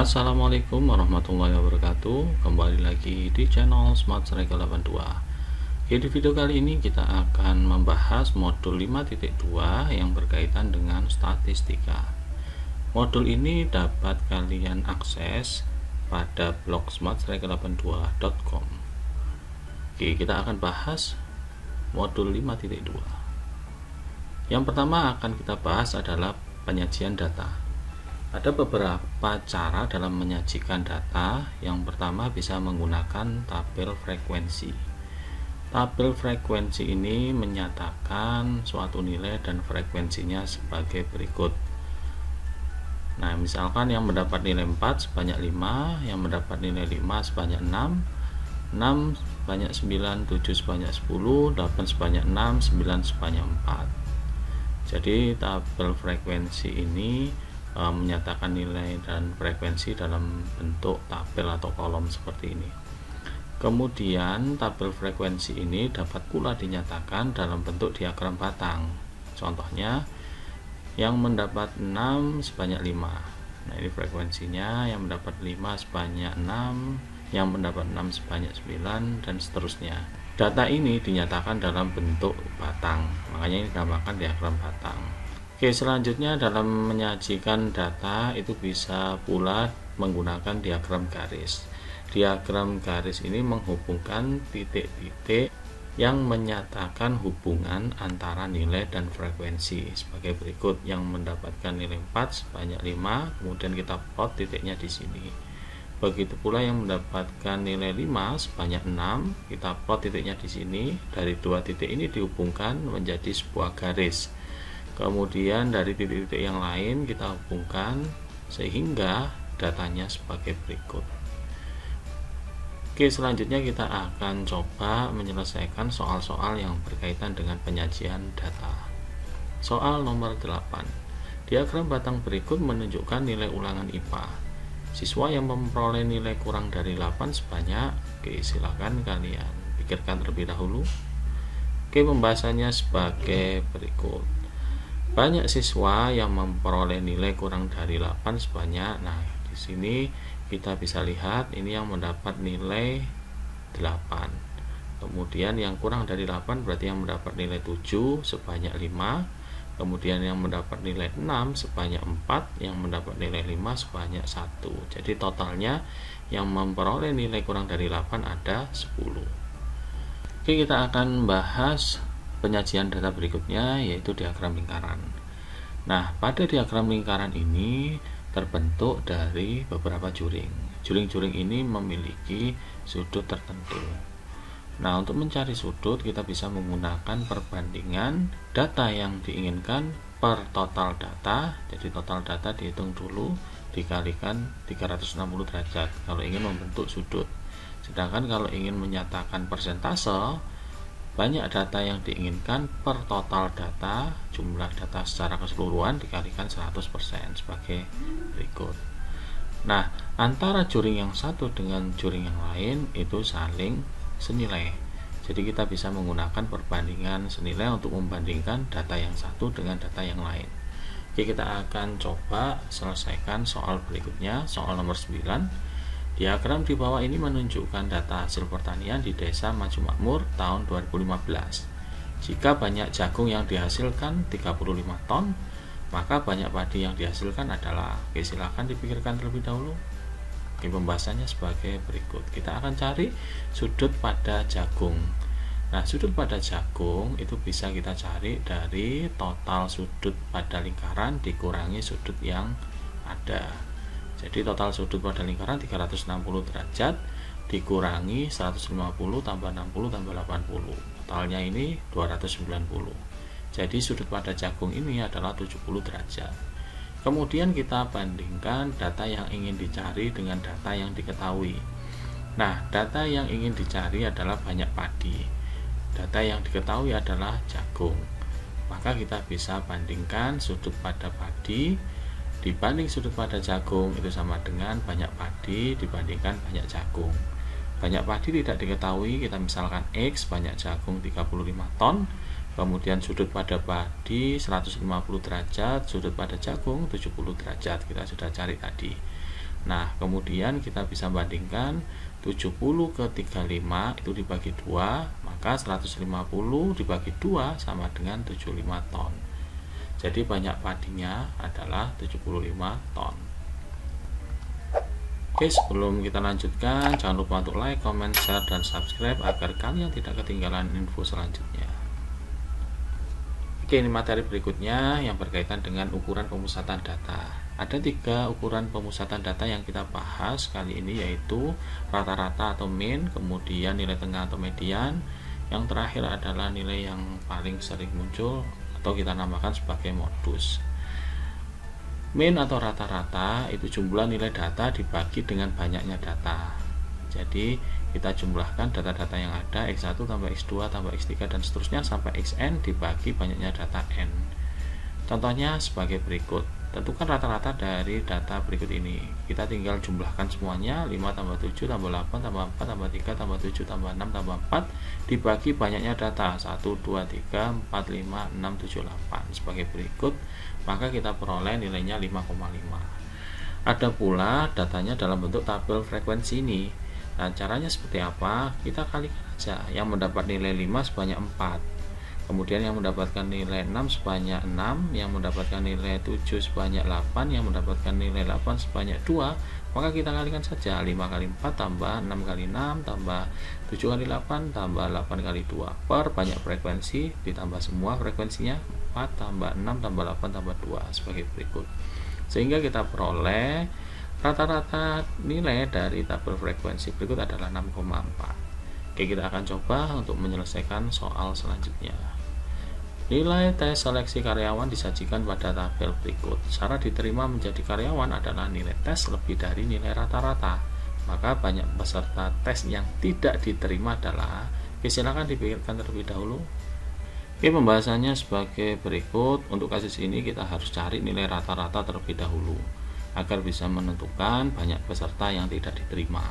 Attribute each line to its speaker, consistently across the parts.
Speaker 1: Assalamualaikum warahmatullahi wabarakatuh. Kembali lagi di channel Smart Striker 82. Oke, di video kali ini kita akan membahas modul 5.2 yang berkaitan dengan statistika. Modul ini dapat kalian akses pada blog smartstriker82.com. Oke, kita akan bahas modul 5.2. Yang pertama akan kita bahas adalah penyajian data. Ada beberapa cara dalam menyajikan data. Yang pertama bisa menggunakan tabel frekuensi. Tabel frekuensi ini menyatakan suatu nilai dan frekuensinya sebagai berikut. Nah, misalkan yang mendapat nilai 4 sebanyak 5, yang mendapat nilai 5 sebanyak 6, 6 sebanyak 9, 7 sebanyak 10, 8 sebanyak 6, 9 sebanyak 4. Jadi tabel frekuensi ini menyatakan nilai dan frekuensi dalam bentuk tabel atau kolom seperti ini. Kemudian tabel frekuensi ini dapat pula dinyatakan dalam bentuk diagram batang. Contohnya yang mendapat 6 sebanyak 5. Nah, ini frekuensinya. Yang mendapat 5 sebanyak 6, yang mendapat 6 sebanyak 9, dan seterusnya. Data ini dinyatakan dalam bentuk batang, makanya ini dinamakan diagram batang. Oke, selanjutnya dalam menyajikan data itu bisa pula menggunakan diagram garis. Diagram garis ini menghubungkan titik-titik yang menyatakan hubungan antara nilai dan frekuensi sebagai berikut. Yang mendapatkan nilai 4 sebanyak 5, kemudian kita plot titiknya di sini. Begitu pula yang mendapatkan nilai 5 sebanyak 6, kita plot titiknya di sini. Dari dua titik ini dihubungkan menjadi sebuah garis. Kemudian dari titik-titik yang lain kita hubungkan sehingga datanya sebagai berikut. Oke, selanjutnya kita akan coba menyelesaikan soal-soal yang berkaitan dengan penyajian data. Soal nomor 8. Diagram batang berikut menunjukkan nilai ulangan IPA. Siswa yang memperoleh nilai kurang dari 8 sebanyak, oke, silakan kalian pikirkan terlebih dahulu. Oke, pembahasannya sebagai berikut. Banyak siswa yang memperoleh nilai kurang dari 8 sebanyak. Nah, di sini kita bisa lihat ini yang mendapat nilai 8. Kemudian yang kurang dari 8 berarti yang mendapat nilai 7 sebanyak 5. Kemudian yang mendapat nilai 6 sebanyak 4, yang mendapat nilai 5 sebanyak 1. Jadi totalnya yang memperoleh nilai kurang dari 8 ada 10. Oke, kita akan bahas penyajian data berikutnya, yaitu diagram lingkaran. Nah, pada diagram lingkaran ini terbentuk dari beberapa juring. Juring-juring ini memiliki sudut tertentu. Nah, untuk mencari sudut kita bisa menggunakan perbandingan data yang diinginkan per total data. Jadi total data dihitung dulu dikalikan 360 derajat kalau ingin membentuk sudut. Sedangkan kalau ingin menyatakan persentase, banyak data yang diinginkan per total data, jumlah data secara keseluruhan dikalikan 100% sebagai berikut. Nah, antara juring yang satu dengan juring yang lain itu saling senilai. Jadi kita bisa menggunakan perbandingan senilai untuk membandingkan data yang satu dengan data yang lain. Oke, kita akan coba selesaikan soal berikutnya, soal nomor 9. Diagram di bawah ini menunjukkan data hasil pertanian di Desa Maju Makmur tahun 2015. Jika banyak jagung yang dihasilkan 35 ton, maka banyak padi yang dihasilkan adalah. Oke, silahkan dipikirkan terlebih dahulu. Oke, pembahasannya sebagai berikut. Kita akan cari sudut pada jagung. Nah, sudut pada jagung itu bisa kita cari dari total sudut pada lingkaran dikurangi sudut yang ada. Jadi total sudut pada lingkaran 360 derajat dikurangi 150 tambah 60 tambah 80. Totalnya ini 290. Jadi sudut pada jagung ini adalah 70 derajat. Kemudian kita bandingkan data yang ingin dicari dengan data yang diketahui. Nah, data yang ingin dicari adalah banyak padi. Data yang diketahui adalah jagung. Maka kita bisa bandingkan sudut pada padi dibanding sudut pada jagung itu sama dengan banyak padi dibandingkan banyak jagung. Banyak padi tidak diketahui, kita misalkan X, banyak jagung 35 ton. Kemudian sudut pada padi 150 derajat, sudut pada jagung 70 derajat. Kita sudah cari tadi. Nah, kemudian kita bisa bandingkan 70 ke 35 itu dibagi 2, maka 150 dibagi 2 sama dengan 75 ton. Jadi banyak padinya adalah 75 ton. Oke, sebelum kita lanjutkan, jangan lupa untuk like, comment, share, dan subscribe agar kalian tidak ketinggalan info selanjutnya. Oke, ini materi berikutnya yang berkaitan dengan ukuran pemusatan data. Ada 3 ukuran pemusatan data yang kita bahas kali ini, yaitu rata-rata atau mean, kemudian nilai tengah atau median, yang terakhir adalah nilai yang paling sering muncul atau kita namakan sebagai modus. Mean atau rata-rata itu jumlah nilai data dibagi dengan banyaknya data. Jadi kita jumlahkan data-data yang ada, X1 tambah X2 tambah X3 dan seterusnya sampai Xn dibagi banyaknya data N. Contohnya sebagai berikut. Tentukan rata-rata dari data berikut ini. Kita tinggal jumlahkan semuanya, 5 tambah 7 tambah 8 tambah 4 tambah 3 tambah 7 tambah 6 tambah 4 dibagi banyaknya data 1, 2, 3, 4, 5, 6, 7, 8 sebagai berikut. Maka kita peroleh nilainya 5,5. Ada pula datanya dalam bentuk tabel frekuensi ini. Nah, caranya seperti apa? Kita kalikan aja. Yang mendapat nilai 5 sebanyak 4. Kemudian yang mendapatkan nilai 6 sebanyak 6, yang mendapatkan nilai 7 sebanyak 8, yang mendapatkan nilai 8 sebanyak 2, maka kita kalikan saja 5 kali 4 tambah 6 kali 6 tambah 7 kali 8 tambah 8 kali 2 per banyak frekuensi ditambah semua frekuensinya 4 tambah 6 tambah 8 tambah 2 sebagai berikut. Sehingga kita peroleh rata-rata nilai dari tabel frekuensi berikut adalah 6,4. Oke, kita akan coba untuk menyelesaikan soal selanjutnya. Nilai tes seleksi karyawan disajikan pada tabel berikut. Syarat diterima menjadi karyawan adalah nilai tes lebih dari nilai rata-rata. Maka banyak peserta tes yang tidak diterima adalah, silakan dipikirkan terlebih dahulu. Oke, pembahasannya sebagai berikut. Untuk kasus ini kita harus cari nilai rata-rata terlebih dahulu agar bisa menentukan banyak peserta yang tidak diterima.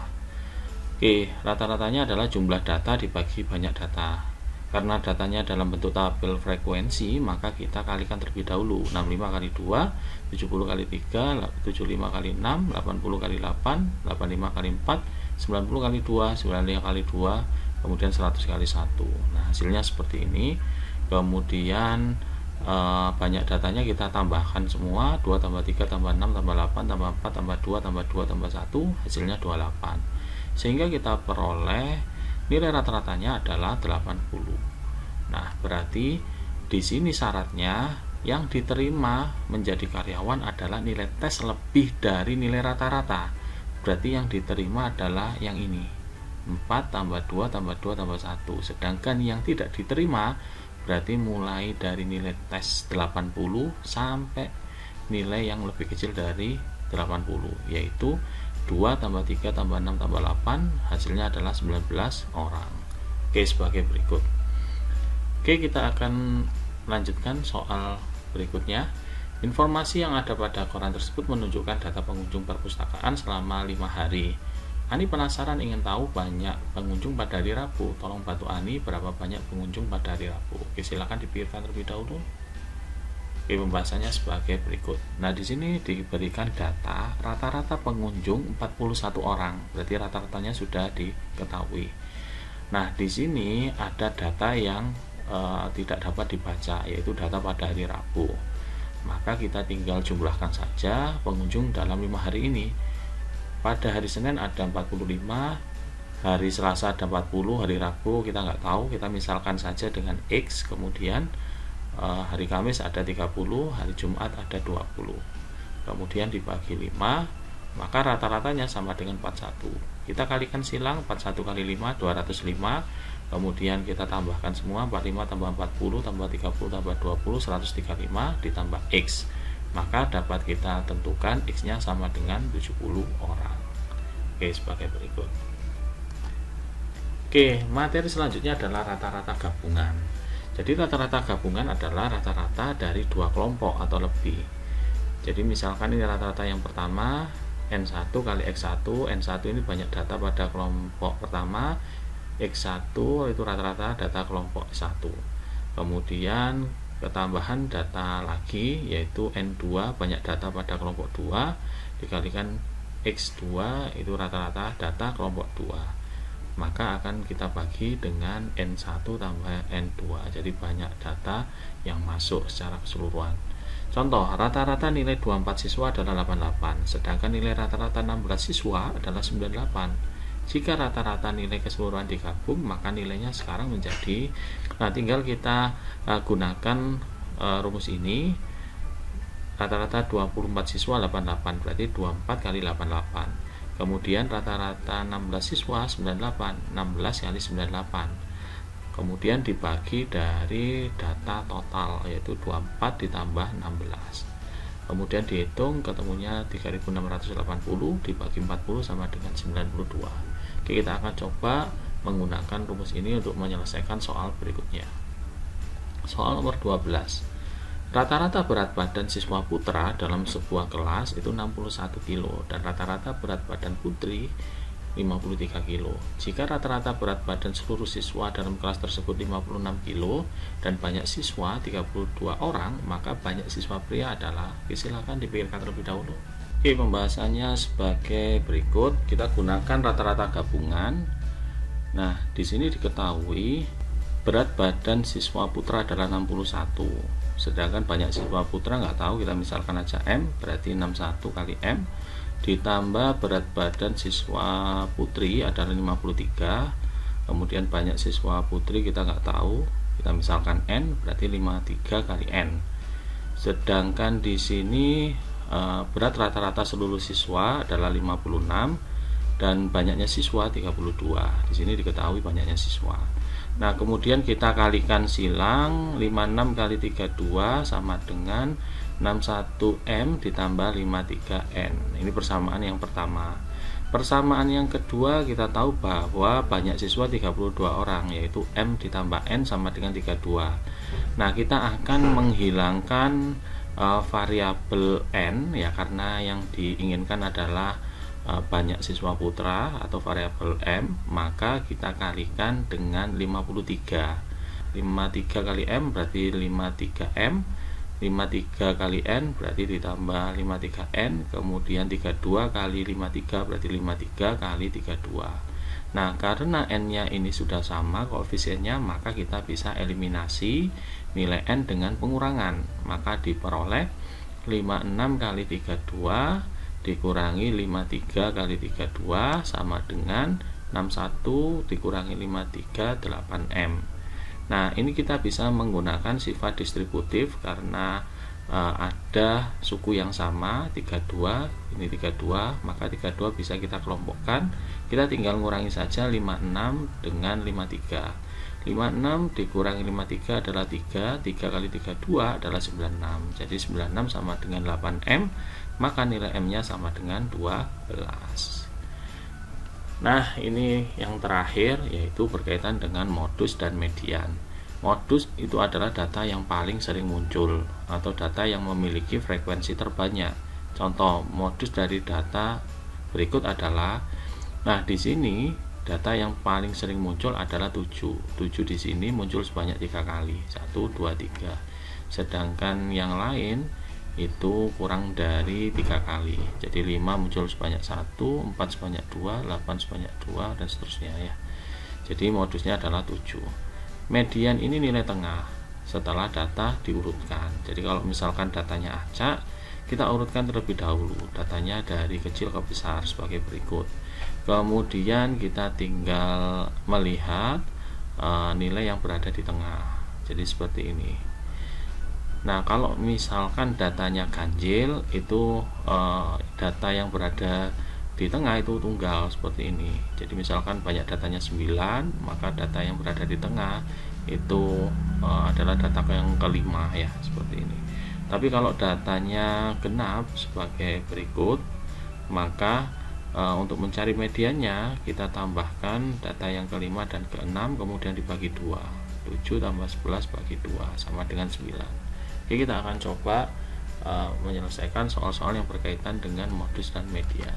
Speaker 1: Oke, rata-ratanya adalah jumlah data dibagi banyak data. Karena datanya dalam bentuk tabel frekuensi, maka kita kalikan terlebih dahulu. 65 kali 2, 70 kali 3, 75 kali 6, 80 kali 8, 85 kali 4, 90 kali 2, 95 kali 2, kemudian 100 kali 1. Nah, hasilnya seperti ini. Kemudian banyak datanya kita tambahkan semua, 2 tambah 3 tambah 6 tambah 8 tambah 4 tambah 2 tambah 2 tambah 1, hasilnya 28. Sehingga kita peroleh nilai rata-ratanya adalah 80. Nah, berarti di sini syaratnya yang diterima menjadi karyawan adalah nilai tes lebih dari nilai rata-rata. Berarti yang diterima adalah yang ini, 4 tambah 2 tambah 2 tambah 1. Sedangkan yang tidak diterima berarti mulai dari nilai tes 80 sampai nilai yang lebih kecil dari 80, yaitu 2 tambah 3 tambah 6 tambah 8, hasilnya adalah 19 orang. Oke, sebagai berikut. Oke, kita akan lanjutkan soal berikutnya. Informasi yang ada pada koran tersebut menunjukkan data pengunjung perpustakaan selama 5 hari. Ani penasaran ingin tahu banyak pengunjung pada hari Rabu. Tolong bantu Ani berapa banyak pengunjung pada hari Rabu. Oke, silakan dipikirkan terlebih dahulu. Oke, pembahasannya sebagai berikut. Nah, di sini diberikan data rata-rata pengunjung 41 orang. Berarti rata-ratanya sudah diketahui. Nah, di sini ada data yang tidak dapat dibaca, yaitu data pada hari Rabu. Maka kita tinggal jumlahkan saja pengunjung dalam 5 hari ini. Pada hari Senin ada 45, hari Selasa ada 40, hari Rabu kita nggak tahu, kita misalkan saja dengan X, kemudian hari Kamis ada 30, hari Jumat ada 20, kemudian dibagi 5, maka rata-ratanya sama dengan 41. Kita kalikan silang, 41 kali 5 205, kemudian kita tambahkan semua, 45 tambah 40 tambah 30 tambah 20 135 ditambah X, maka dapat kita tentukan X nya sama dengan 70 orang. Oke, sebagai berikut. Oke, materi selanjutnya adalah rata-rata gabungan. Jadi rata-rata gabungan adalah rata-rata dari 2 kelompok atau lebih. Jadi misalkan ini rata-rata yang pertama, N1 kali X1. N1 ini banyak data pada kelompok pertama, X1 itu rata-rata data kelompok 1. Kemudian ketambahan data lagi, yaitu N2 banyak data pada kelompok 2 dikalikan X2 itu rata-rata data kelompok 2, maka akan kita bagi dengan N1 tambah N2, jadi banyak data yang masuk secara keseluruhan. Contoh, rata-rata nilai 24 siswa adalah 88, sedangkan nilai rata-rata 16 siswa adalah 98. Jika rata-rata nilai keseluruhan digabung, maka nilainya sekarang menjadi, nah tinggal kita gunakan rumus ini. Rata-rata 24 siswa 88, berarti 24 kali 88. Kemudian rata-rata 16 siswa 98, 16 kali 98. Kemudian dibagi dari data total, yaitu 24 ditambah 16. Kemudian dihitung, ketemunya 3680 dibagi 40 sama dengan 92. Oke, kita akan coba menggunakan rumus ini untuk menyelesaikan soal berikutnya. Soal nomor 12. Rata-rata berat badan siswa putra dalam sebuah kelas itu 61 kg dan rata-rata berat badan putri 53 kg. Jika rata-rata berat badan seluruh siswa dalam kelas tersebut 56 kg dan banyak siswa 32 orang, maka banyak siswa pria adalah, silakan dipikirkan terlebih dahulu. Oke, pembahasannya sebagai berikut. Kita gunakan rata-rata gabungan. Nah, di sini diketahui berat badan siswa putra adalah 61. Sedangkan banyak siswa putra nggak tahu, kita misalkan aja M, berarti 61 kali M ditambah berat badan siswa putri adalah 53. Kemudian banyak siswa putri kita nggak tahu, kita misalkan N, berarti 53 kali N. Sedangkan di sini berat rata-rata seluruh siswa adalah 56 dan banyaknya siswa 32. Di sini diketahui banyaknya siswa. Nah, kemudian kita kalikan silang, 56 kali 32 sama dengan 61M ditambah 53N. Ini persamaan yang pertama. Persamaan yang kedua, kita tahu bahwa banyak siswa 32 orang, yaitu M ditambah N sama dengan 32. Nah, kita akan menghilangkan variabel N, ya, karena yang diinginkan adalah banyak siswa putra atau variabel M, maka kita kalikan dengan 53. 53 kali M berarti 53M, 53 kali N berarti ditambah 53N, kemudian 32 kali 53 berarti 53 kali 32. Nah, karena N nya ini sudah sama koefisiennya, maka kita bisa eliminasi nilai N dengan pengurangan, maka diperoleh 56 kali 32 dikurangi 53 kali 32 sama dengan 61 dikurangi 53, 8M. Nah, ini kita bisa menggunakan sifat distributif karena ada suku yang sama, 32, ini 32, maka 32 bisa kita kelompokkan. Kita tinggal ngurangi saja 56 dengan 53. 56 dikurangi 53 adalah 3, 3 kali 32 adalah 96. Jadi 96 sama dengan 8M, maka nilai M-nya sama dengan 12. Nah, ini yang terakhir, yaitu berkaitan dengan modus dan median. Modus itu adalah data yang paling sering muncul atau data yang memiliki frekuensi terbanyak. Contoh modus dari data berikut adalah, nah di sini data yang paling sering muncul adalah 7. 7 di sini muncul sebanyak 3 kali. 1, 2, 3. Sedangkan yang lain itu kurang dari 3 kali. Jadi 5 muncul sebanyak 1, 4 sebanyak 2, 8 sebanyak 2, dan seterusnya, ya. Jadi modusnya adalah 7. Median ini nilai tengah setelah data diurutkan. Jadi kalau misalkan datanya acak, kita urutkan terlebih dahulu datanya dari kecil ke besar sebagai berikut. Kemudian kita tinggal melihat nilai yang berada di tengah. Jadi seperti ini. Nah, kalau misalkan datanya ganjil, itu data yang berada di tengah itu tunggal seperti ini. Jadi misalkan banyak datanya 9, maka data yang berada di tengah itu adalah data yang kelima, ya, seperti ini. Tapi kalau datanya genap sebagai berikut, maka untuk mencari mediannya kita tambahkan data yang kelima dan keenam, kemudian dibagi 2. 7 tambah 11 bagi 2 sama dengan 9. Oke, kita akan coba menyelesaikan soal-soal yang berkaitan dengan modus dan median.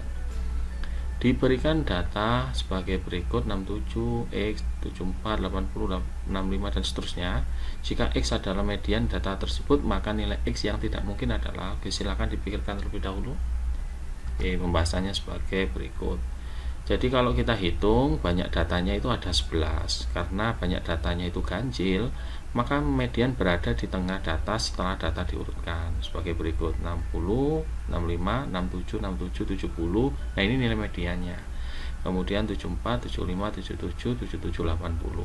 Speaker 1: Diberikan data sebagai berikut 67, X, 74, 80, 65, dan seterusnya. Jika X adalah median data tersebut, maka nilai X yang tidak mungkin adalah, silakan dipikirkan terlebih dahulu. Oke, pembahasannya sebagai berikut. Jadi kalau kita hitung banyak datanya itu ada 11. Karena banyak datanya itu ganjil, maka median berada di tengah data setelah data diurutkan sebagai berikut: 60, 65, 67, 67, 70. Nah, ini nilai mediannya. Kemudian 74, 75, 77, 77, 80.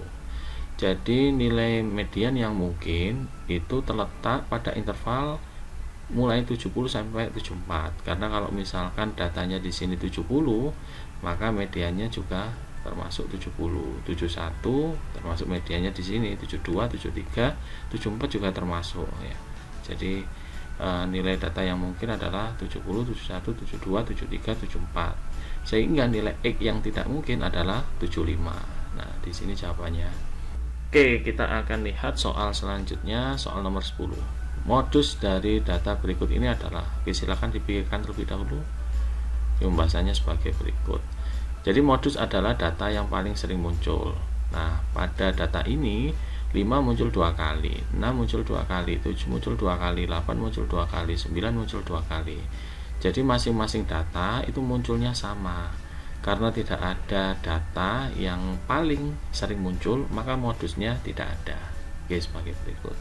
Speaker 1: Jadi nilai median yang mungkin itu terletak pada interval mulai 70 sampai 74. Karena kalau misalkan datanya di sini 70, maka mediannya juga termasuk 70. 71 termasuk mediannya di sini, 72, 73, 74 juga termasuk ya. Jadi nilai data yang mungkin adalah 70, 71, 72, 73, 74. Sehingga nilai X yang tidak mungkin adalah 75. Nah, di sini jawabannya. Oke, kita akan lihat soal selanjutnya, soal nomor 10. Modus dari data berikut ini adalah, silakan dipikirkan terlebih dahulu. Pembahasannya sebagai berikut. Jadi modus adalah data yang paling sering muncul. Nah, pada data ini 5 muncul 2 kali, 6 muncul 2 kali, 7 muncul 2 kali, 8 muncul 2 kali, 9 muncul 2 kali. Jadi masing-masing data itu munculnya sama. Karena tidak ada data yang paling sering muncul, maka modusnya tidak ada. Oke, sebagai berikut.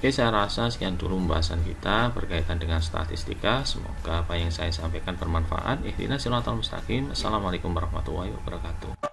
Speaker 1: Oke, saya rasa sekian dulu pembahasan kita berkaitan dengan statistika. Semoga apa yang saya sampaikan bermanfaat. Ihdinas siratal mustaqim. Assalamualaikum warahmatullahi wabarakatuh.